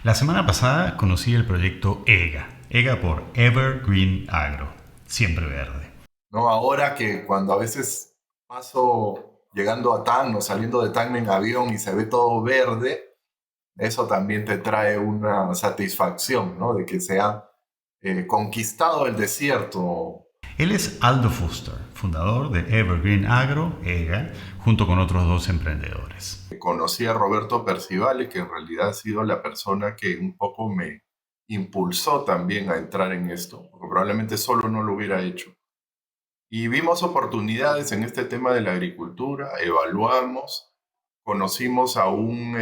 La semana pasada conocí el proyecto EGA por Evergreen Agro, siempre verde. ¿No? Ahora que cuando a veces paso llegando a Tacna o saliendo de Tacna en avión y se ve todo verde, eso también te trae una satisfacción, ¿no? De que se ha conquistado el desierto. Él es Aldo Fuster, fundador de Evergreen Agro, EGA, junto con otros dos emprendedores. Conocí a Roberto Percivale, que en realidad ha sido la persona que un poco me impulsó también a entrar en esto, porque probablemente solo no lo hubiera hecho. Y vimos oportunidades en este tema de la agricultura, evaluamos, conocimos a un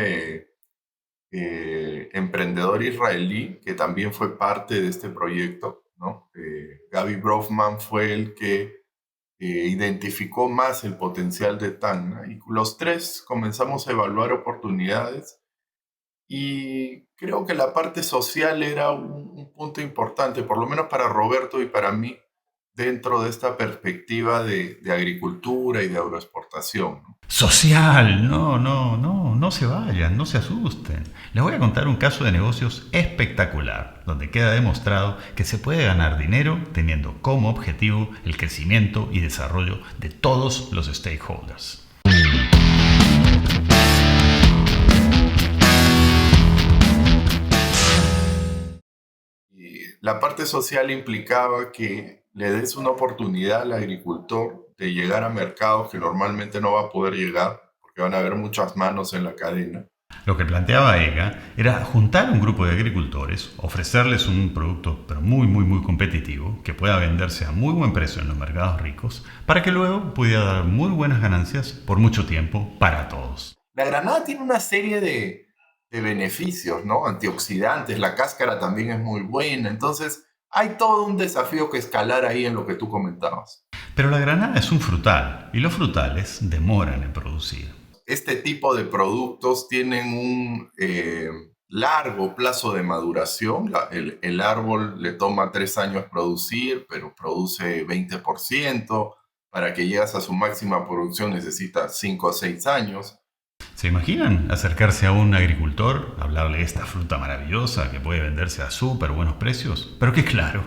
emprendedor israelí que también fue parte de este proyecto, ¿no? Gaby Brofman fue el que identificó más el potencial de Tacna y los tres comenzamos a evaluar oportunidades y creo que la parte social era un punto importante, por lo menos para Roberto y para mí, dentro de esta perspectiva de agricultura y de agroexportación, ¿no? Social, no se vayan, no se asusten. Les voy a contar un caso de negocios espectacular, donde queda demostrado que se puede ganar dinero teniendo como objetivo el crecimiento y desarrollo de todos los stakeholders. Y la parte social implicaba que le des una oportunidad al agricultor de llegar a mercados que normalmente no va a poder llegar, porque van a haber muchas manos en la cadena. Lo que planteaba EGA era juntar un grupo de agricultores, ofrecerles un producto pero muy competitivo que pueda venderse a muy buen precio en los mercados ricos para que luego pudiera dar muy buenas ganancias por mucho tiempo para todos. La granada tiene una serie de beneficios, ¿no? Antioxidantes, la cáscara también es muy buena, entonces hay todo un desafío que escalar ahí en lo que tú comentabas. Pero la granada es un frutal y los frutales demoran en producir. Este tipo de productos tienen un largo plazo de maduración. El árbol le toma 3 años producir, pero produce 20%. Para que llegues a su máxima producción necesita 5 o 6 años. ¿Se imaginan acercarse a un agricultor, hablarle de esta fruta maravillosa que puede venderse a súper buenos precios? Pero que claro,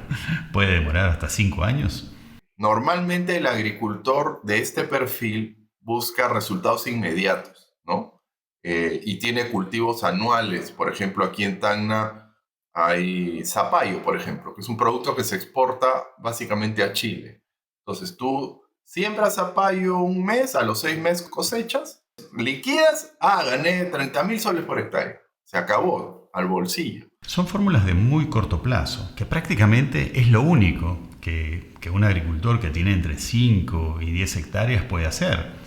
puede demorar hasta 5 años. Normalmente el agricultor de este perfil busca resultados inmediatos, ¿no? Y tiene cultivos anuales. Por ejemplo, aquí en Tacna hay zapallo, por ejemplo, que es un producto que se exporta básicamente a Chile. Entonces tú siembras zapallo un mes, a los 6 meses cosechas, liquidas, gané 30.000 soles por hectárea. Se acabó, al bolsillo. Son fórmulas de muy corto plazo, que prácticamente es lo único que un agricultor que tiene entre 5 y 10 hectáreas puede hacer.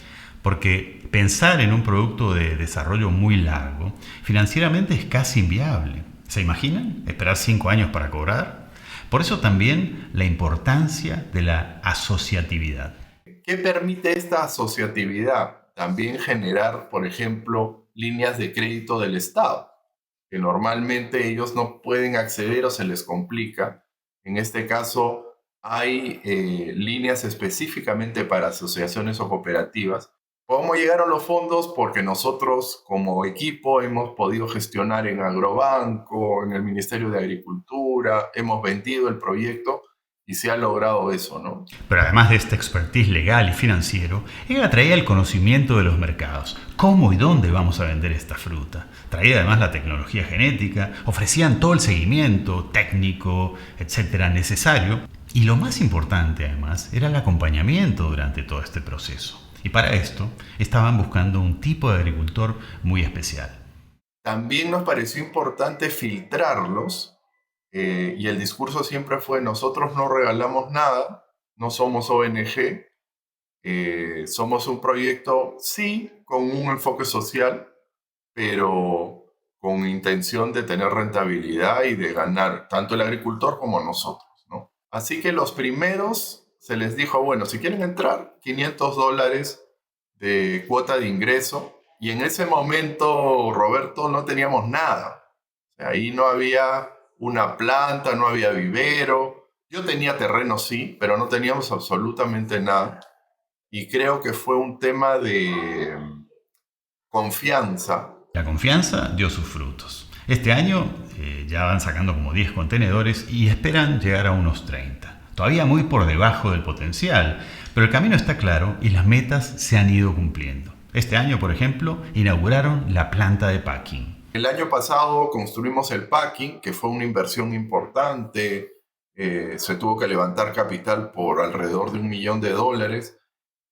Porque pensar en un producto de desarrollo muy largo, financieramente es casi inviable. ¿Se imaginan? ¿Esperar 5 años para cobrar? Por eso también la importancia de la asociatividad. ¿Qué permite esta asociatividad? También generar, por ejemplo, líneas de crédito del Estado, que normalmente ellos no pueden acceder o se les complica. En este caso, hay líneas específicamente para asociaciones o cooperativas. ¿Cómo llegaron los fondos? Porque nosotros como equipo hemos podido gestionar en Agrobanco, en el Ministerio de Agricultura, hemos vendido el proyecto y se ha logrado eso, ¿no? Pero además de este expertise legal y financiero, ella traía el conocimiento de los mercados. ¿Cómo y dónde vamos a vender esta fruta? Traía además la tecnología genética, ofrecían todo el seguimiento técnico, etcétera, necesario. Y lo más importante además era el acompañamiento durante todo este proceso. Y para esto estaban buscando un tipo de agricultor muy especial. También nos pareció importante filtrarlos y el discurso siempre fue nosotros no regalamos nada, no somos ONG, somos un proyecto, sí, con un enfoque social, pero con intención de tener rentabilidad y de ganar tanto el agricultor como nosotros, ¿no? Así que los primeros se les dijo, bueno, si quieren entrar, $500 de cuota de ingreso. Y en ese momento, Roberto, no teníamos nada. O sea, ahí no había una planta, no había vivero. Yo tenía terreno, sí, pero no teníamos absolutamente nada. Y creo que fue un tema de confianza. La confianza dio sus frutos. Este año ya van sacando como 10 contenedores y esperan llegar a unos 30. Todavía muy por debajo del potencial, pero el camino está claro y las metas se han ido cumpliendo. Este año, por ejemplo, inauguraron la planta de packing. El año pasado construimos el packing, que fue una inversión importante. Se tuvo que levantar capital por alrededor de $1 millón.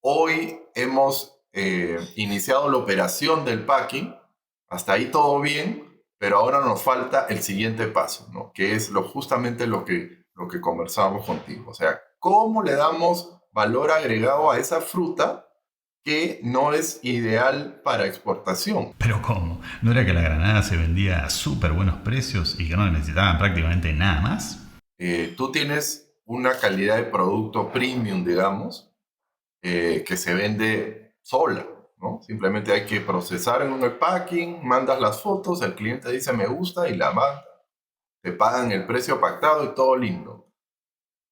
Hoy hemos iniciado la operación del packing. Hasta ahí todo bien, pero ahora nos falta el siguiente paso, ¿no? Que es justamente lo que conversábamos contigo. O sea, ¿cómo le damos valor agregado a esa fruta que no es ideal para exportación? Pero ¿cómo? ¿No era que la granada se vendía a súper buenos precios y que no necesitaban prácticamente nada más? Tú tienes una calidad de producto premium, digamos, que se vende sola, ¿no? Simplemente hay que procesar en un packing, mandas las fotos, el cliente dice me gusta y la manda. Te pagan el precio pactado y todo lindo.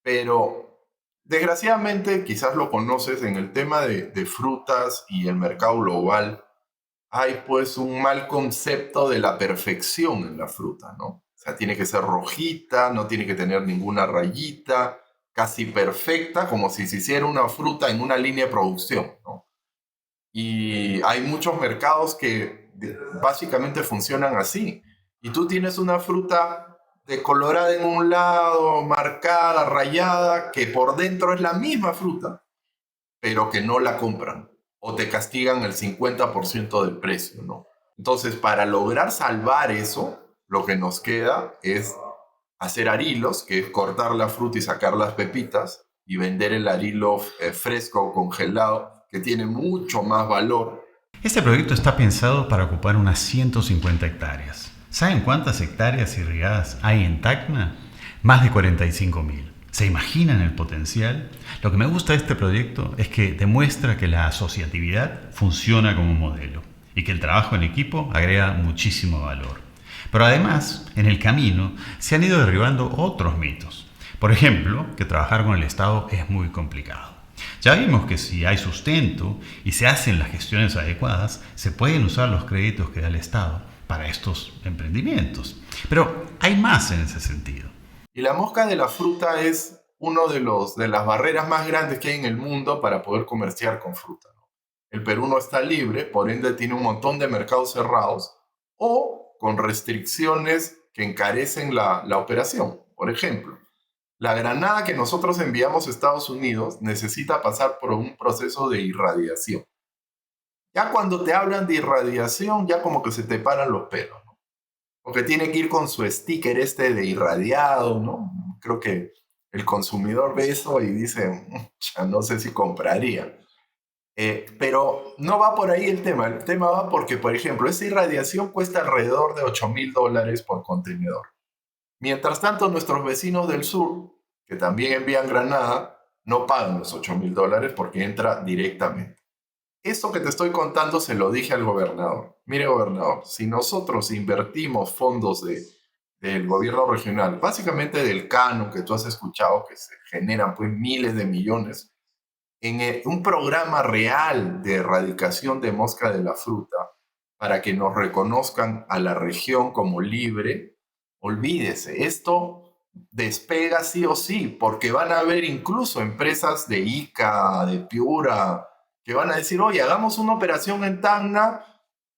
Pero desgraciadamente, quizás lo conoces, en el tema de frutas y el mercado global, hay pues un mal concepto de la perfección en la fruta, ¿no? O sea, tiene que ser rojita, no tiene que tener ninguna rayita, casi perfecta, como si se hiciera una fruta en una línea de producción, ¿no? Y hay muchos mercados que básicamente funcionan así. Y tú tienes una fruta decolorada en un lado, marcada, rayada, que por dentro es la misma fruta, pero que no la compran o te castigan el 50% del precio, ¿no? Entonces, para lograr salvar eso, lo que nos queda es hacer arilos, que es cortar la fruta y sacar las pepitas y vender el arilo fresco o congelado, que tiene mucho más valor. Este proyecto está pensado para ocupar unas 150 hectáreas. ¿Saben cuántas hectáreas irrigadas hay en Tacna? Más de 45.000. ¿Se imaginan el potencial? Lo que me gusta de este proyecto es que demuestra que la asociatividad funciona como modelo y que el trabajo en equipo agrega muchísimo valor. Pero además, en el camino se han ido derribando otros mitos. Por ejemplo, que trabajar con el Estado es muy complicado. Ya vimos que si hay sustento y se hacen las gestiones adecuadas, se pueden usar los créditos que da el Estado para estos emprendimientos. Pero hay más en ese sentido. Y la mosca de la fruta es uno de las barreras más grandes que hay en el mundo para poder comerciar con fruta, ¿no? El Perú no está libre, por ende tiene un montón de mercados cerrados o con restricciones que encarecen la operación. Por ejemplo, la granada que nosotros enviamos a Estados Unidos necesita pasar por un proceso de irradiación. Ya cuando te hablan de irradiación, ya como que se te paran los pelos, ¿no? Porque tiene que ir con su sticker este de irradiado, ¿no? Creo que el consumidor ve eso y dice, ya no sé si compraría. Pero no va por ahí el tema. El tema va porque, por ejemplo, esa irradiación cuesta alrededor de $8.000 por contenedor. Mientras tanto, nuestros vecinos del sur, que también envían granada, no pagan los $8.000 porque entra directamente. Esto que te estoy contando se lo dije al gobernador. Mire, gobernador, si nosotros invertimos fondos del gobierno regional, básicamente del canon que tú has escuchado, que se generan pues miles de millones, en un programa real de erradicación de mosca de la fruta, para que nos reconozcan a la región como libre, olvídese, esto despega sí o sí, porque van a haber incluso empresas de Ica, de Piura, que van a decir, oye, hagamos una operación en Tacna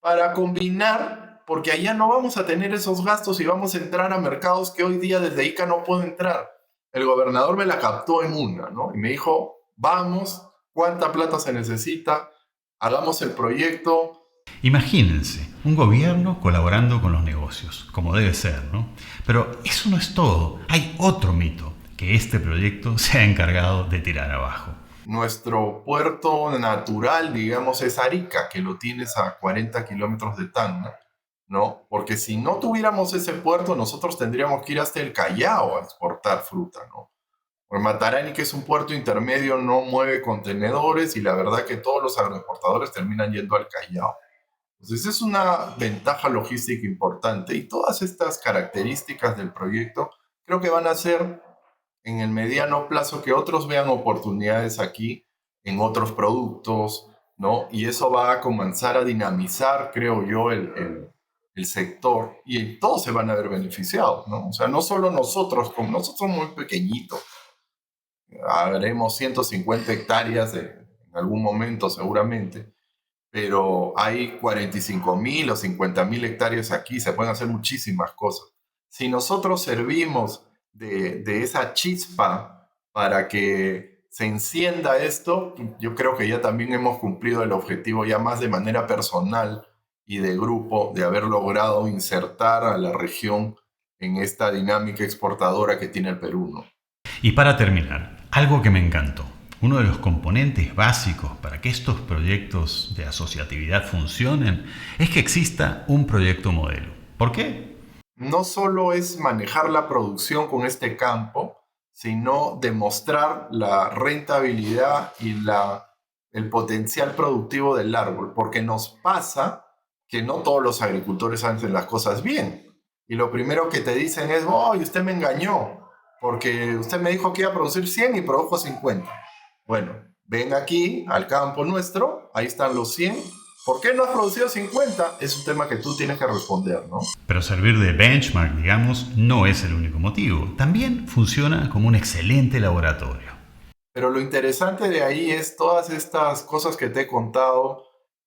para combinar, porque allá no vamos a tener esos gastos y vamos a entrar a mercados que hoy día desde Ica no puedo entrar. El gobernador me la captó en una, ¿no? Y me dijo, vamos, ¿cuánta plata se necesita? Hagamos el proyecto. Imagínense, un gobierno colaborando con los negocios, como debe ser, ¿no? Pero eso no es todo. Hay otro mito que este proyecto se ha encargado de tirar abajo. Nuestro puerto natural, digamos, es Arica, que lo tienes a 40 kilómetros de Tacna, ¿no? Porque si no tuviéramos ese puerto, nosotros tendríamos que ir hasta el Callao a exportar fruta, ¿no? Porque Matarani, que es un puerto intermedio, no mueve contenedores y la verdad que todos los agroexportadores terminan yendo al Callao. Entonces es una ventaja logística importante y todas estas características del proyecto creo que van a hacer en el mediano plazo que otros vean oportunidades aquí en otros productos, ¿no? Y eso va a comenzar a dinamizar, creo yo, el sector, y todos se van a ver beneficiados, ¿no? O sea, no solo nosotros, como nosotros somos muy pequeñitos, haremos 150 hectáreas en algún momento seguramente, pero hay 45.000 o 50.000 hectáreas aquí, se pueden hacer muchísimas cosas. Si nosotros servimos de esa chispa para que se encienda esto, yo creo que ya también hemos cumplido el objetivo ya más de manera personal y de grupo de haber logrado insertar a la región en esta dinámica exportadora que tiene el Perú, ¿no? Y para terminar, algo que me encantó. Uno de los componentes básicos para que estos proyectos de asociatividad funcionen es que exista un proyecto modelo. ¿Por qué? No solo es manejar la producción con este campo, sino demostrar la rentabilidad y el potencial productivo del árbol, porque nos pasa que no todos los agricultores hacen las cosas bien. Y lo primero que te dicen es, oh, usted me engañó, porque usted me dijo que iba a producir 100 y produjo 50. Bueno, ven aquí al campo nuestro, ahí están los 100. ¿Por qué no has producido 50? Es un tema que tú tienes que responder, ¿no? Pero servir de benchmark, digamos, no es el único motivo. También funciona como un excelente laboratorio. Pero lo interesante de ahí es todas estas cosas que te he contado,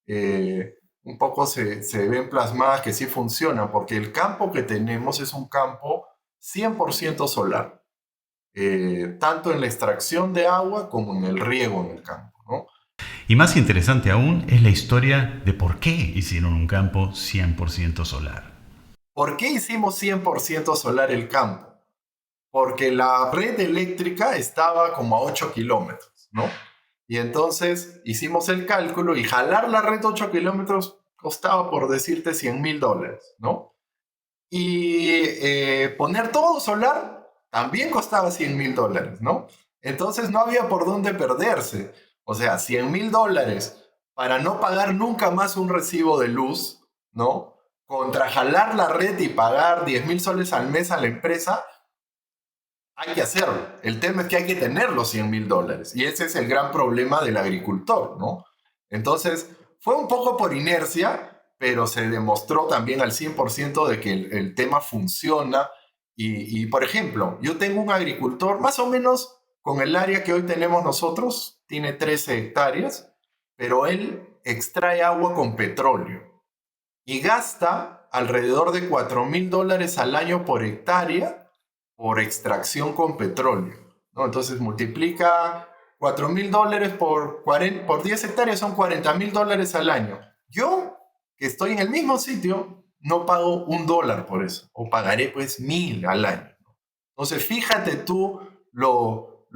un poco se ven plasmadas que sí funcionan, porque el campo que tenemos es un campo 100% solar. Tanto en la extracción de agua como en el riego en el campo, ¿no? Y más interesante aún es la historia de por qué hicieron un campo 100% solar. ¿Por qué hicimos 100% solar el campo? Porque la red eléctrica estaba como a 8 kilómetros, ¿no? Y entonces hicimos el cálculo y jalar la red 8 kilómetros costaba, por decirte, $100,000, ¿no? Y poner todo solar también costaba $100,000, ¿no? Entonces no había por dónde perderse. O sea, $100,000 para no pagar nunca más un recibo de luz, ¿no? Contra jalar la red y pagar 10,000 soles al mes a la empresa, hay que hacerlo. El tema es que hay que tener los $100,000. Y ese es el gran problema del agricultor, ¿no? Entonces, fue un poco por inercia, pero se demostró también al 100% de que el tema funciona. Y, por ejemplo, yo tengo un agricultor más o menos con el área que hoy tenemos nosotros, tiene 13 hectáreas, pero él extrae agua con petróleo y gasta alrededor de $4,000 al año por hectárea por extracción con petróleo, ¿no? Entonces multiplica $4,000 por 10 hectáreas, son $40,000 al año. Yo, que estoy en el mismo sitio, no pago $1 por eso, o pagaré pues 1,000 al año. Entonces fíjate tú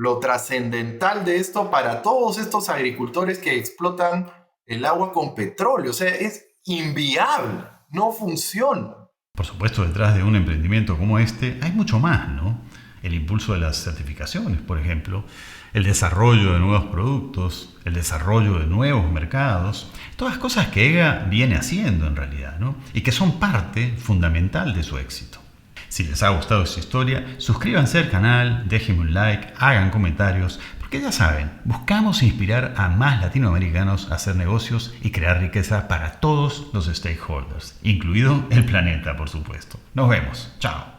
lo trascendental de esto para todos estos agricultores que explotan el agua con petróleo. O sea, es inviable, no funciona. Por supuesto, detrás de un emprendimiento como este hay mucho más, ¿no? El impulso de las certificaciones, por ejemplo, el desarrollo de nuevos productos, el desarrollo de nuevos mercados, todas cosas que EGA viene haciendo en realidad, ¿no? Y que son parte fundamental de su éxito. Si les ha gustado esta historia, suscríbanse al canal, déjenme un like, hagan comentarios, porque ya saben, buscamos inspirar a más latinoamericanos a hacer negocios y crear riqueza para todos los stakeholders, incluido el planeta, por supuesto. Nos vemos. Chao.